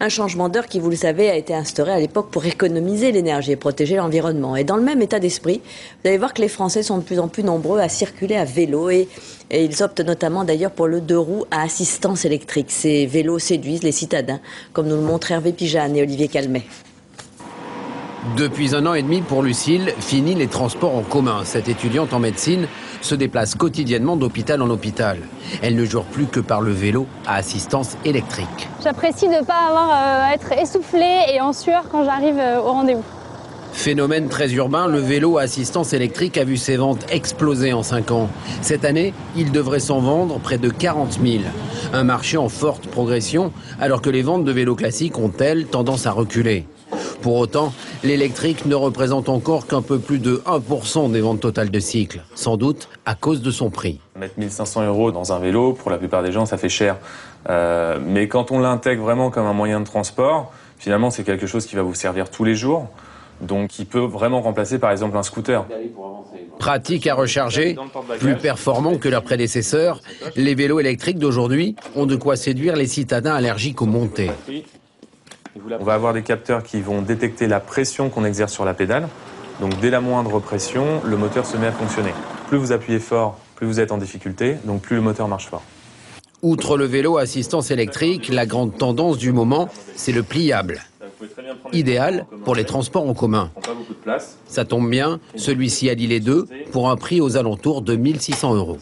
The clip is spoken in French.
Un changement d'heure qui, vous le savez, a été instauré à l'époque pour économiser l'énergie et protéger l'environnement. Et dans le même état d'esprit, vous allez voir que les Français sont de plus en plus nombreux à circuler à vélo et ils optent notamment d'ailleurs pour le 2 roues à assistance électrique. Ces vélos séduisent les citadins, comme nous le montrent Hervé Pijane et Olivier Calmet. Depuis 1 an et demi pour Lucille, fini les transports en commun. Cette étudiante en médecine se déplace quotidiennement d'hôpital en hôpital. Elle ne jure plus que par le vélo à assistance électrique. J'apprécie de ne pas avoir à être essoufflée et en sueur quand j'arrive au rendez-vous. Phénomène très urbain, le vélo à assistance électrique a vu ses ventes exploser en 5 ans. Cette année, il devrait s'en vendre près de 40 000. Un marché en forte progression, alors que les ventes de vélos classiques ont, elles, tendance à reculer. Pour autant, l'électrique ne représente encore qu'un peu plus de 1% des ventes totales de cycles, sans doute à cause de son prix. Mettre 1 500 € dans un vélo, pour la plupart des gens, ça fait cher. Mais quand on l'intègre vraiment comme un moyen de transport, finalement, c'est quelque chose qui va vous servir tous les jours. Donc, il peut vraiment remplacer, par exemple, un scooter. Pratique à recharger, plus performants que leurs prédécesseurs, les vélos électriques d'aujourd'hui ont de quoi séduire les citadins allergiques aux montées. On va avoir des capteurs qui vont détecter la pression qu'on exerce sur la pédale. Donc dès la moindre pression, le moteur se met à fonctionner. Plus vous appuyez fort, plus vous êtes en difficulté, donc plus le moteur marche fort. Outre le vélo à assistance électrique, la grande tendance du moment, c'est le pliable. Idéal pour les transports en commun. Ça tombe bien, celui-ci allie les deux pour un prix aux alentours de 1 600 €.